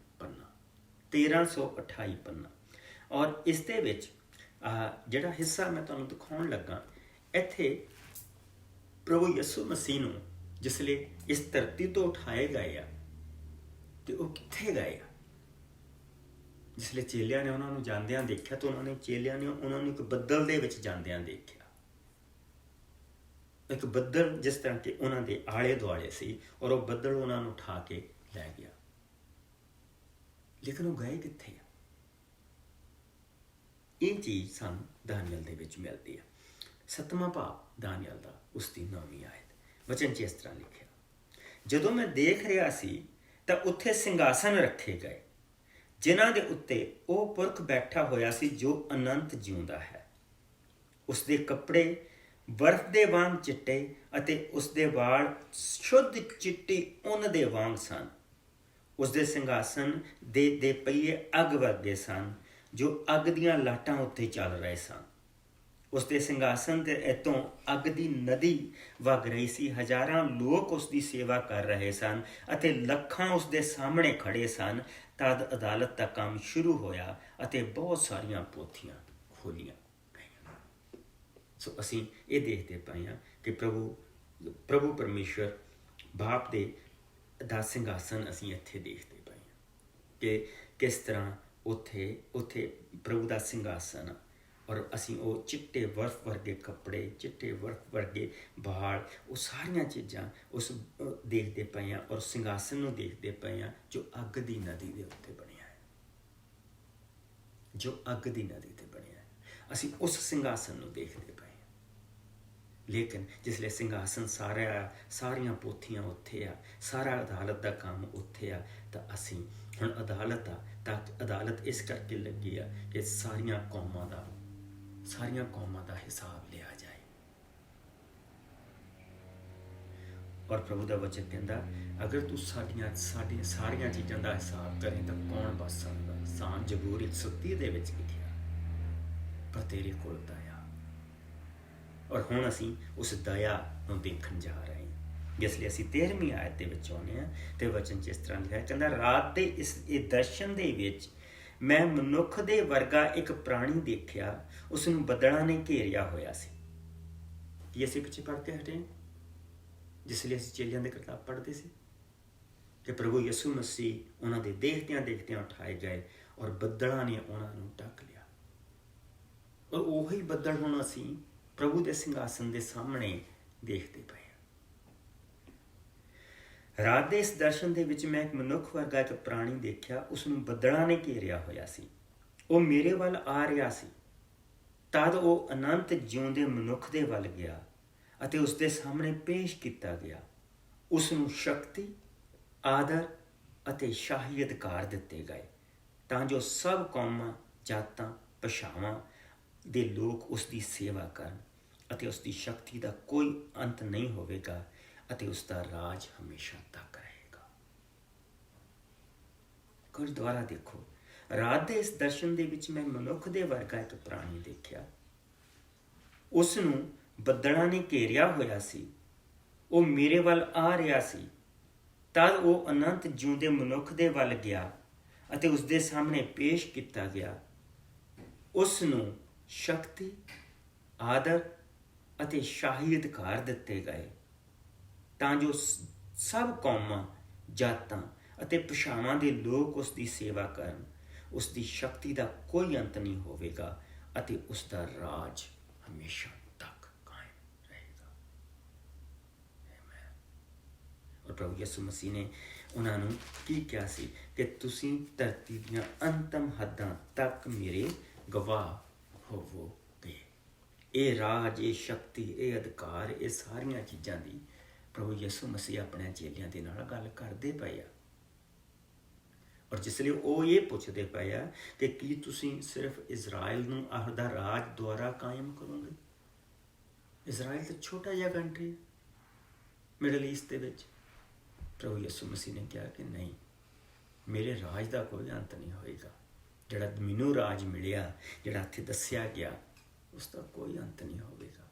ਪੰਨਾ ਔਰ ਇਸ ਦੇ ਵਿੱਚ ਜਿਹੜਾ ਹਿੱਸਾ ਮੈਂ ਤੁਹਾਨੂੰ ਦਿਖਾਉਣ ਲੱਗਾ, ਇੱਥੇ ਪ੍ਰਭੂ ਯਿਸੂ ਮਸੀਹ ਨੂੰ ਜਿਸ ਲਈ ਇਸ ਧਰਤੀ ਤੋਂ ਉਠਾਏ ਗਏ ਆ ਤੇ ਉਹ ਕਿੱਥੇ ਗਏ ਆ? ਜਿਸ ਲਈ ਚੇਲਿਆਂ ਨੇ ਉਹਨਾਂ ਨੂੰ ਜਾਂਦਿਆਂ ਦੇਖਿਆ ਤਾਂ ਉਹਨਾਂ ਨੂੰ ਇੱਕ ਬੱਦਲ ਦੇ ਵਿੱਚ ਜਾਂਦਿਆਂ ਦੇਖਿਆ। ਇੱਕ ਬੱਦਲ ਜਿਸ ਤਰ੍ਹਾਂ ਕਿ ਉਹਨਾਂ ਦੇ ਆਲੇ ਦੁਆਲੇ ਸੀ ਔਰ ਉਹ ਬੱਦਲ ਉਹਨਾਂ ਨੂੰ ਉਠਾ ਕੇ ਲੈ ਗਿਆ। ਲੇਕਿਨ ਉਹ ਗਏ ਕਿੱਥੇ ਆ? ਇਹ ਚੀਜ਼ ਸਾਨੂੰ ਦਾਨੀਏਲ ਦੇ ਵਿੱਚ ਮਿਲਦੀ ਹੈ। 7ਵਾਂ ਭਾਵ ਦਾਨੀਏਲ ਦਾ, ਉਸ ਦੀ 9ਵੀਂ ਆਇਤ ਵਚਨ 'ਚ ਇਸ ਤਰ੍ਹਾਂ ਲਿਖਿਆ, ਜਦੋਂ ਮੈਂ ਦੇਖ ਰਿਹਾ ਸੀ ਤਾਂ ਉੱਥੇ ਸਿੰਘਾਸਨ ਰੱਖੇ ਗਏ ਜਿਨ੍ਹਾਂ ਦੇ ਉੱਤੇ ਉਹ ਪੁਰਖ ਬੈਠਾ ਹੋਇਆ ਸੀ ਜੋ ਅਨੰਤ ਜਿਉਂਦਾ ਹੈ। ਉਸਦੇ ਕੱਪੜੇ ਬਰਫ਼ ਦੇ ਵਾਂਗ ਚਿੱਟੇ ਅਤੇ ਉਸਦੇ ਵਾਲ ਸ਼ੁੱਧ ਚਿੱਟੀ ਉੱਨ ਦੇ ਵਾਂਗ ਸਨ। ਉਸਦੇ ਸਿੰਘਾਸਨ ਦੇ ਪਹੀਏ ਅੱਗ ਵਰਗੇ ਸਨ ਜੋ ਅੱਗ ਦੀਆਂ ਲਾਟਾਂ ਉੱਤੇ ਚੱਲ ਰਹੇ ਸਨ। ਉਸਦੇ ਸਿੰਘਾਸਨ ਦੇ ਇੱਥੋਂ ਅੱਗ ਦੀ ਨਦੀ ਵਗ ਰਹੀ ਸੀ। ਹਜ਼ਾਰਾਂ ਲੋਕ ਉਸਦੀ ਸੇਵਾ ਕਰ ਰਹੇ ਸਨ ਅਤੇ ਲੱਖਾਂ ਉਸਦੇ ਸਾਹਮਣੇ ਖੜੇ ਸਨ। ਤਦ ਅਦਾਲਤ ਦਾ ਕੰਮ ਸ਼ੁਰੂ ਹੋਇਆ ਅਤੇ ਬਹੁਤ ਸਾਰੀਆਂ ਪੋਥੀਆਂ ਖੋਲੀਆਂ ਗਈਆਂ। ਸੋ ਅਸੀਂ ਇਹ ਦੇਖਦੇ ਪਏ ਹਾਂ ਕਿ ਪ੍ਰਭੂ ਪਰਮੇਸ਼ਵਰ ਬਾਪ ਦਾ ਸਿੰਘਾਸਨ ਅਸੀਂ ਇੱਥੇ ਦੇਖਦੇ ਪਏ ਹਾਂ ਕਿ ਕਿਸ ਤਰ੍ਹਾਂ ਉੱਥੇ ਪ੍ਰਭੂ ਦਾ ਸਿੰਘਾਸਨ, ਔਰ ਅਸੀਂ ਉਹ ਚਿੱਟੇ ਬਰਫ਼ ਵਰਗੇ ਕੱਪੜੇ, ਚਿੱਟੇ ਬਰਫ਼ ਵਰਗੇ ਵਾਲ, ਉਹ ਸਾਰੀਆਂ ਚੀਜ਼ਾਂ ਉਸ ਦੇਖਦੇ ਪਏ ਹਾਂ, ਔਰ ਸਿੰਘਾਸਨ ਨੂੰ ਦੇਖਦੇ ਪਏ ਹਾਂ ਜੋ ਅੱਗ ਦੀ ਨਦੀ ਦੇ ਉੱਤੇ ਬਣਿਆ ਹੈ, ਜੋ ਅੱਗ ਦੀ ਨਦੀ ਤੇ ਬਣਿਆ ਹੈ। ਅਸੀਂ ਉਸ ਸਿੰਘਾਸਨ ਨੂੰ ਦੇਖਦੇ ਪਏ ਹਾਂ। ਲੇਕਿਨ ਜਿਸਲੇ ਸਿੰਘਾਸਨ ਸਾਰੀਆਂ ਪੋਥੀਆਂ ਉੱਥੇ ਆ, ਸਾਰਾ ਅਦਾਲਤ ਦਾ ਕੰਮ ਉੱਥੇ ਆ, ਤਾਂ ਅਸੀਂ ਹੁਣ ਅਦਾਲਤ ਇਸ ਕਰਕੇ ਲੱਗੀ ਆ ਕਿ ਸਾਰੀਆਂ ਕੌਮਾਂ ਦਾ ਹਿਸਾਬ ਲਿਆ ਜਾਏ। ਔਰ ਪ੍ਰਭੂ ਦਾ ਵਚਨ ਕਹਿੰਦਾ, ਅਗਰ ਤੂੰ ਸਾਡੀਆਂ ਸਾਰੀਆਂ ਚੀਜ਼ਾਂ ਦਾ ਹਿਸਾਬ ਕਰੇ ਤਾਂ ਕੌਣ ਬਚ ਸਕਦਾ। ਸਾਂ ਜ਼ਬੂਰ 130 ਦੇ ਵਿੱਚ ਲਿਖਿਆ, ਪਰ ਤੇਰੇ ਕੋਲ ਦਇਆ। ਔਰ ਹੁਣ ਅਸੀਂ ਉਸ ਦਇਆ ਨੂੰ ਦੇਖਣ ਜਾ ਰਹੇ ਹਾਂ, ਜਿਸ ਲਈ ਅਸੀਂ 13ਵੀਂ ਆਇਤ ਦੇ ਵਿੱਚ ਆਉਂਦੇ ਹਾਂ ਤੇ ਵਚਨ 'ਚ ਇਸ ਤਰ੍ਹਾਂ ਲਿਖਿਆ, ਕਹਿੰਦਾ, ਰਾਤ ਦੇ ਇਹ ਦਰਸ਼ਨ ਦੇ ਵਿੱਚ ਮੈਂ ਮਨੁੱਖ ਦੇ ਵਰਗਾ ਇੱਕ ਪ੍ਰਾਣੀ ਦੇਖਿਆ, ਉਸ ਨੂੰ ਬੱਦਲਾਂ ਨੇ ਘੇਰਿਆ ਹੋਇਆ ਸੀ। ਕੀ ਅਸੀਂ ਪਿੱਛੇ ਪੜ੍ਹ ਕੇ ਹਟੇ, ਜਿਸ ਲਈ ਅਸੀਂ ਚੇਲਿਆਂ ਦੇ ਕਿਤਾਬ ਪੜ੍ਹਦੇ ਸੀ ਕਿ ਪ੍ਰਭੂ ਯਿਸੂ ਮਸੀਹ ਉਹਨਾਂ ਦੇ ਦੇਖਦਿਆਂ ਉਠਾਏ ਗਏ ਔਰ ਬੱਦਲਾਂ ਨੇ ਉਹਨਾਂ ਨੂੰ ਢੱਕ ਲਿਆ। ਔਰ ਉਹੀ ਬੱਦਲ ਹੁਣ ਅਸੀਂ ਪ੍ਰਭੂ ਦੇ ਸਿੰਘਾਸਨ ਦੇ ਸਾਹਮਣੇ ਦੇਖਦੇ ਪਏ ਹਾਂ। ਰਾਤ ਦੇ ਇਸ ਦਰਸ਼ਨ ਦੇ ਵਿੱਚ ਮੈਂ ਇੱਕ ਮਨੁੱਖ ਵਰਗਾ ਇੱਕ ਪ੍ਰਾਣੀ ਦੇਖਿਆ, ਉਸ ਨੂੰ ਬੱਦਲਾਂ ਨੇ ਘੇਰਿਆ ਹੋਇਆ ਸੀ। ਉਹ ਮੇਰੇ ਵੱਲ ਆ ਰਿਹਾ ਸੀ। ਤਦ ਉਹ ਅਨੰਤ ਜਿਉਂਦੇ ਮਨੁੱਖ ਦੇ ਵੱਲ ਗਿਆ ਅਤੇ ਉਸ ਦੇ ਸਾਹਮਣੇ ਪੇਸ਼ ਕੀਤਾ ਗਿਆ। ਉਸ ਨੂੰ ਸ਼ਕਤੀ, ਆਦਰ ਅਤੇ ਸ਼ਾਹੀ ਅਧਿਕਾਰ ਦਿੱਤੇ ਗਏ ਤਾਂ ਜੋ ਸਭ ਕੌਮਾਂ, ਜਾਤਾਂ, ਭਾਸ਼ਾਵਾਂ ਦੇ ਲੋਕ ਉਸ ਦੀ ਸੇਵਾ ਕਰਨ ਅਤੇ ਉਸ ਦੀ ਸ਼ਕਤੀ ਦਾ ਕੋਈ ਅੰਤ ਨਹੀਂ ਹੋਵੇਗਾ ਅਤੇ ਉਸ ਦਾ ਰਾਜ ਹਮੇਸ਼ਾ ਤੱਕ ਰਹੇਗਾ। ਕੁਝ ਦੁਆਰਾ ਦੇਖੋ, ਰਾਤ ਦੇ ਇਸ ਦਰਸ਼ਨ ਦੇ ਵਿੱਚ ਮੈਂ ਮਨੁੱਖ ਦੇ ਵਰਗਾ ਇੱਕ ਪ੍ਰਾਣੀ ਦੇਖਿਆ, ਉਸ ਨੂੰ ਬੱਦਲਾਂ ਨੇ ਘੇਰਿਆ ਹੋਇਆ ਸੀ। ਉਹ ਮੇਰੇ ਵੱਲ ਆ ਰਿਹਾ ਸੀ। ਤਦ ਉਹ ਅਨੰਤ ਜਿਉਂਦੇ ਮਨੁੱਖ ਦੇ ਵੱਲ ਗਿਆ ਅਤੇ ਉਸ ਦੇ ਸਾਹਮਣੇ ਪੇਸ਼ ਕੀਤਾ ਗਿਆ। ਉਸ ਨੂੰ ਸ਼ਕਤੀ, ਆਦਰ ਅਤੇ ਸ਼ਾਹੀ ਅਧਿਕਾਰ ਦਿੱਤੇ ਗਏ ਤਾਂ ਜੋ ਸਭ ਕੌਮਾਂ, ਜਾਤਾਂ ਅਤੇ ਭਾਸ਼ਾਵਾਂ ਦੇ ਲੋਕ ਉਸ ਦੀ ਸੇਵਾ ਕਰਨ। ਉਸ ਦੀ ਸ਼ਕਤੀ ਦਾ ਕੋਈ ਅੰਤ ਨਹੀਂ ਹੋਵੇਗਾ ਅਤੇ ਉਸ ਦਾ ਰਾਜ ਹਮੇਸ਼ਾ ਤੱਕ ਕਾਇਮ ਰਹੇਗਾ। ਔਰ ਪ੍ਰਭੂ ਯਿਸੂ ਮਸੀਹ ਨੇ ਉਹਨਾਂ ਨੂੰ ਕੀ ਕਿਹਾ ਸੀ ਕਿ ਤੁਸੀਂ ਧਰਤੀ ਦੀਆਂ ਅੰਤਮ ਹੱਦਾਂ ਤੱਕ ਮੇਰੇ ਗਵਾਹ ਹੋਵੋਗੇ। ਇਹ ਰਾਜ, ਇਹ ਸ਼ਕਤੀ, ਇਹ ਅਧਿਕਾਰ, ਇਹ ਸਾਰੀਆਂ ਚੀਜ਼ਾਂ ਦੀ ਪ੍ਰਭੂ ਯਿਸੂ ਮਸੀਹ ਆਪਣੇ ਚੇਲਿਆਂ ਦੇ ਨਾਲ ਗੱਲ ਕਰਦੇ ਪਏ ਆ। ਔਰ ਜਿਸ ਲਈ ਉਹ ਇਹ ਪੁੱਛਦੇ ਪਏ ਆ ਕਿ ਕੀ ਤੁਸੀਂ ਸਿਰਫ ਇਜ਼ਰਾਈਲ ਨੂੰ ਆਪਦਾ ਰਾਜ ਦੁਆਰਾ ਕਾਇਮ ਕਰੋਗੇ। ਇਜ਼ਰਾਈਲ ਤਾਂ ਛੋਟਾ ਜਿਹਾ ਕੰਟਰੀ ਹੈ ਮਿਡਲ ਈਸਟ ਦੇ ਵਿੱਚ। ਪ੍ਰਭੂ ਯਿਸੂ ਮਸੀਹ ਨੇ ਕਿਹਾ ਕਿ ਨਹੀਂ, ਮੇਰੇ ਰਾਜ ਦਾ ਕੋਈ ਅੰਤ ਨਹੀਂ ਹੋਏਗਾ। ਜਿਹੜਾ ਮੈਨੂੰ ਰਾਜ ਮਿਲਿਆ, ਜਿਹੜਾ ਇੱਥੇ ਦੱਸਿਆ ਗਿਆ, ਉਸ ਦਾ ਕੋਈ ਅੰਤ ਨਹੀਂ ਹੋਵੇਗਾ।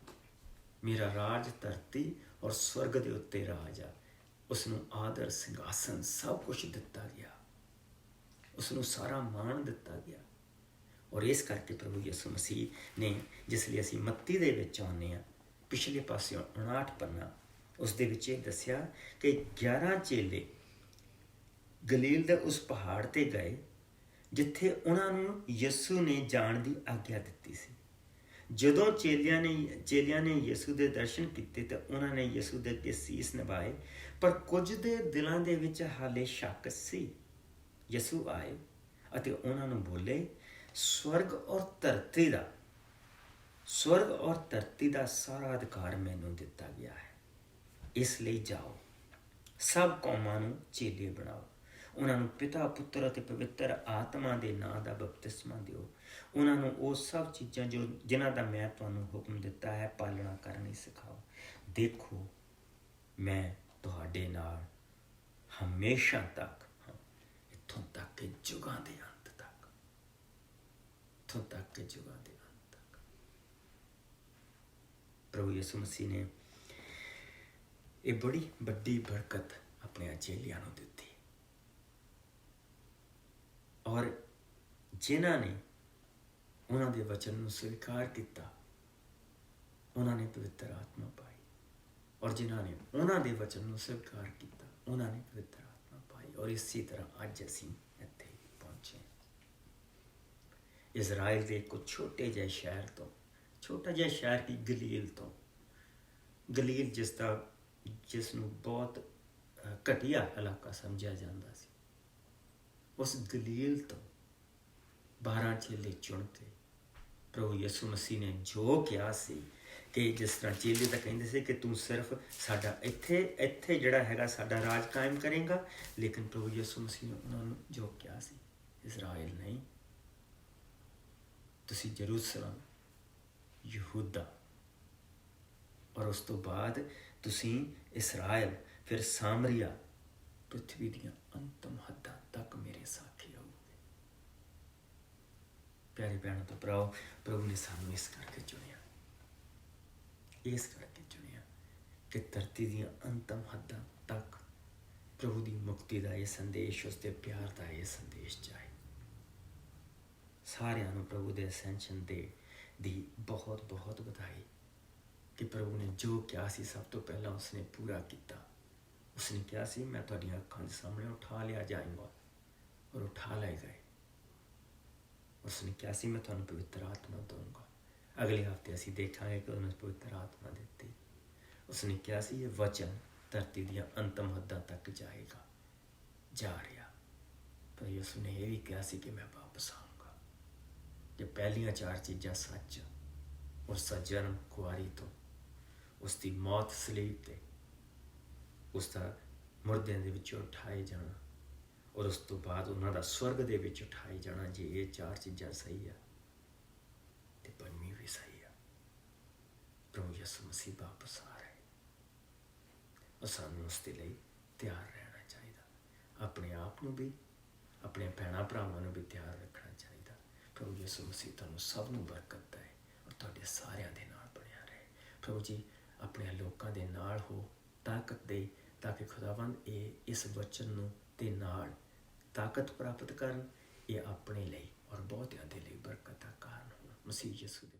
ਮੇਰਾ ਰਾਜ ਧਰਤੀ ਔਰ ਸਵਰਗ ਦੇ ਉੱਤੇ ਰਾਜ ਆ। ਉਸ ਨੂੰ ਆਦਰ, ਸਿੰਘਾਸਨ, ਸਭ ਕੁਛ ਦਿੱਤਾ ਗਿਆ। ਉਸ ਨੂੰ ਸਾਰਾ ਮਾਣ ਦਿੱਤਾ ਗਿਆ। ਔਰ ਇਸ ਕਰਕੇ ਪ੍ਰਭੂ ਯਿਸੂ ਮਸੀਹ ਨੇ, ਜਿਸ ਲਈ ਅਸੀਂ ਮੱਤੀ ਦੇ ਵਿੱਚ ਆਉਂਦੇ ਹਾਂ, ਪਿਛਲੇ ਪਾਸਿਓਂ 59 ਪੰਨਾ, ਉਸ ਦੇ ਵਿੱਚ ਇਹ ਦੱਸਿਆ ਕਿ 11 ਚੇਲੇ ਗਲੀਲ ਦੇ ਉਸ ਪਹਾੜ 'ਤੇ ਗਏ ਜਿੱਥੇ ਉਹਨਾਂ ਨੂੰ ਯਿਸੂ ਨੇ ਜਾਣ ਦੀ ਆਗਿਆ ਦਿੱਤੀ ਸੀ। ਜਦੋਂ ਚੇਲਿਆਂ ਨੇ ਯਿਸੂ ਦੇ ਦਰਸ਼ਨ ਕੀਤੇ ਤਾਂ ਉਹਨਾਂ ਨੇ ਯਿਸੂ ਦੇ ਅੱਗੇ ਸੀਸ ਨਿਵਾਏ, ਪਰ ਕੁਝ ਦੇ ਦਿਲਾਂ ਦੇ ਵਿੱਚ ਹਾਲੇ ਸ਼ੱਕ ਸੀ। ਯਿਸੂ ਆਏ ਅਤੇ ਉਹਨਾਂ ਨੂੰ ਬੋਲੇ, ਸਵਰਗ ਔਰ ਧਰਤੀ ਦਾ ਸਾਰਾ ਅਧਿਕਾਰ ਮੈਨੂੰ ਦਿੱਤਾ ਗਿਆ ਹੈ। ਇਸ ਲਈ ਜਾਓ, ਸਭ ਕੌਮਾਂ ਨੂੰ ਚੇਲੇ ਬਣਾਓ ਉਹਨਾਂ ਨੂੰ ਪਿਤਾ ਪੁੱਤਰ ਅਤੇ ਪਵਿੱਤਰ ਆਤਮਾ ਦੇ ਨਾਂ ਦਾ ਬਪਤਿਸਮਾ ਦਿਓ। ਉਹਨਾਂ ਨੂੰ ਉਹ ਸਭ ਚੀਜ਼ਾਂ ਜਿਨ੍ਹਾਂ ਦਾ ਮੈਂ ਤੁਹਾਨੂੰ ਹੁਕਮ ਦਿੱਤਾ ਹੈ ਪਾਲਣਾ ਕਰਨੀ ਸਿਖਾਓ। ਦੇਖੋ ਮੈਂ ਤੁਹਾਡੇ ਨਾਲ ਹਮੇਸ਼ਾ ਤੱਕ ਹਾਂ, ਇੱਥੋਂ ਤੱਕ ਕਿ ਯੁਗਾਂ ਦੇ ਅੰਤ ਤੱਕ, ਇੱਥੋਂ ਤੱਕ ਕਿ ਯੁਗਾਂ ਦੇ ਅੰਤ ਤੱਕ। ਪ੍ਰਭੂ ਯਿਸੂ ਮਸੀਹ ਨੇ ਇਹ ਬੜੀ ਵੱਡੀ ਬਰਕਤ ਆਪਣੇ ਚੇਲਿਆਂ ਨੂੰ ਦਿੱਤੀ, ਔਰ ਜਿਨ੍ਹਾਂ ਨੇ ਉਹਨਾਂ ਦੇ ਵਚਨ ਨੂੰ ਸਵੀਕਾਰ ਕੀਤਾ ਉਹਨਾਂ ਨੇ ਪਵਿੱਤਰ ਆਤਮਾ ਪਾਈ, ਔਰ ਜਿਨ੍ਹਾਂ ਨੇ ਉਹਨਾਂ ਦੇ ਵਚਨ ਨੂੰ ਸਵੀਕਾਰ ਕੀਤਾ ਉਹਨਾਂ ਨੇ ਪਵਿੱਤਰ ਆਤਮਾ ਪਾਈ। ਔਰ ਇਸੇ ਤਰ੍ਹਾਂ ਅੱਜ ਅਸੀਂ ਇੱਥੇ ਪਹੁੰਚੇ। ਇਜ਼ਰਾਈਲ ਦੇ ਇੱਕ ਛੋਟੇ ਜਿਹੇ ਸ਼ਹਿਰ ਤੋਂ, ਛੋਟਾ ਜਿਹਾ ਸ਼ਹਿਰ ਕੀ ਗਲੀਲ ਤੋਂ, ਗਲੀਲ ਜਿਸ ਨੂੰ ਬਹੁਤ ਘਟੀਆ ਇਲਾਕਾ ਸਮਝਿਆ ਜਾਂਦਾ ਸੀ, ਉਸ ਗਲੀਲ ਤੋਂ 12 ਚੇਲੇ ਚੁਣ ਕੇ ਪ੍ਰਭੂ ਯਿਸੂ ਮਸੀਹ ਨੇ ਜੋ ਕਿਹਾ ਸੀ ਕਿ ਜਿਸ ਤਰ੍ਹਾਂ ਚੇਲੇ ਤਾਂ ਕਹਿੰਦੇ ਸੀ ਕਿ ਤੂੰ ਸਿਰਫ ਸਾਡਾ ਇੱਥੇ ਜਿਹੜਾ ਹੈਗਾ ਸਾਡਾ ਰਾਜ ਕਾਇਮ ਕਰੇਗਾ, ਲੇਕਿਨ ਪ੍ਰਭੂ ਯਿਸੂ ਮਸੀਹ ਨੇ ਉਹਨਾਂ ਨੂੰ ਜੋ ਕਿਹਾ ਸੀ, ਇਜ਼ਰਾਈਲ ਨਹੀਂ, ਤੁਸੀਂ ਯਰੂਸ਼ਲਮ, ਯਹੂਦਾ, ਔਰ ਉਸ ਤੋਂ ਬਾਅਦ ਤੁਸੀਂ ਇਸਰਾਇਲ, ਫਿਰ ਸਾਮਰੀਆ, ਪ੍ਰਿਥਵੀ ਦੀਆਂ ਅੰਤਮ ਹੱਦਾਂ ਤੱਕ ਮੇਰੇ ਸਾਥੀ ਰਹੋਗੇ। ਪਿਆਰੇ ਭੈਣਾਂ ਤੋਂ ਭਰਾਓ, ਪ੍ਰਭੂ ਨੇ ਸਾਨੂੰ ਇਸ ਕਰਕੇ ਚੁਣਿਆ ਕਿ ਧਰਤੀ ਦੀਆਂ ਅੰਤਮ ਹੱਦਾਂ ਤੱਕ ਪ੍ਰਭੂ ਦੀ ਮੁਕਤੀ ਦਾ ਇਹ ਸੰਦੇਸ਼, ਉਸਦੇ ਪਿਆਰ ਦਾ ਇਹ ਸੰਦੇਸ਼ ਜਾਏ। ਸਾਰਿਆਂ ਨੂੰ ਪ੍ਰਭੂ ਦੇ ਅਸੈਂਸ਼ਨ ਦੀ ਬਹੁਤ ਬਹੁਤ ਵਧਾਈ ਕਿ ਪ੍ਰਭੂ ਨੇ ਜੋ ਕਿਹਾ ਸੀ ਸਭ ਤੋਂ ਪਹਿਲਾਂ ਉਸਨੇ ਪੂਰਾ ਕੀਤਾ। ਉਸਨੇ ਕਿਹਾ ਸੀ ਮੈਂ ਤੁਹਾਡੀਆਂ ਅੱਖਾਂ ਦੇ ਸਾਹਮਣੇ ਉਠਾ ਲਿਆ ਜਾਊਂਗਾ, ਔਰ ਉਠਾ ਲਏ ਗਏ। ਉਸਨੇ ਕਿਹਾ ਸੀ ਮੈਂ ਤੁਹਾਨੂੰ ਪਵਿੱਤਰ ਆਤਮਾ ਦਊਂਗਾ। ਅਗਲੇ ਹਫ਼ਤੇ ਅਸੀਂ ਦੇਖਾਂਗੇ ਕਿ ਉਹਨੇ ਪਵਿੱਤਰ ਆਤਮਾ ਦਿੱਤੀ। ਉਸਨੇ ਕਿਹਾ ਸੀ ਇਹ ਵਚਨ ਧਰਤੀ ਦੀਆਂ ਅੰਤਮ ਹੱਦਾਂ ਤੱਕ ਜਾਏਗਾ, ਜਾ ਰਿਹਾ। ਪਰ ਯਿਸੂ ਨੇ ਇਹ ਵੀ ਕਿਹਾ ਸੀ ਕਿ ਮੈਂ ਵਾਪਸ ਆਊਂਗਾ। ਜੇ ਪਹਿਲੀਆਂ 4 ਚੀਜ਼ਾਂ ਸੱਚ, ਉਸ ਦਾ ਜਨਮ ਕੁਆਰੀ ਤੋਂ, ਉਸ ਦੀ ਮੌਤ ਸਲੀਬ 'ਤੇ, ਉਸ ਦਾ ਮੁਰਦਿਆਂ ਦੇ ਵਿੱਚੋਂ ਉਠਾਏ ਜਾਣਾ, ਔਰ ਉਸ ਤੋਂ ਬਾਅਦ ਉਹਨਾਂ ਦਾ ਸਵਰਗ ਦੇ ਵਿੱਚ ਉਠਾਏ ਜਾਣਾ, ਜੇ ਇਹ 4 ਚੀਜ਼ਾਂ ਸਹੀ ਆ ਤੇ 5ਵੀਂ ਵੀ ਸਹੀ ਆ। ਪ੍ਰਭੂ ਯਿਸੂ ਮਸੀਹ ਵਾਪਸ ਆ ਰਹੇ, ਔਰ ਸਾਨੂੰ ਉਸ ਦੇ ਲਈ ਤਿਆਰ ਰਹਿਣਾ ਚਾਹੀਦਾ। ਆਪਣੇ ਆਪ ਨੂੰ ਵੀ, ਆਪਣੇ ਭੈਣਾਂ ਭਰਾਵਾਂ ਨੂੰ ਵੀ ਤਿਆਰ ਰੱਖਣਾ ਚਾਹੀਦਾ। ਪ੍ਰਭੂ ਯਿਸੂ ਮਸੀਹ ਤੁਹਾਨੂੰ ਸਭ ਨੂੰ ਬਰਕਤ ਦੇਵੇ ਔਰ ਤੁਹਾਡੇ ਸਾਰਿਆਂ ਦੇ ਨਾਲ ਬਣਿਆ ਰਹੇ। ਪ੍ਰਭੂ ਜੀ ਆਪਣੇ ਲੋਕਾਂ ਦੇ ਨਾਲ ਹੋ, ਤਾਕਤ ਦੇ, ਤਾਂ ਕਿ ਖੁਦਾਵੰਦ ਇਸ ਵਚਨ ਨੂੰ ਦੇ ਨਾਲ ਤਾਕਤ ਪ੍ਰਾਪਤ ਕਰਨ। ਇਹ ਆਪਣੇ ਲਈ ਔਰ ਬਹੁਤਿਆਂ ਦੇ ਲਈ ਬਰਕਤ ਦਾ ਕਾਰਨ ਹੋਣ। ਮਸੀਹ ਯਿਸੂ ਦੇ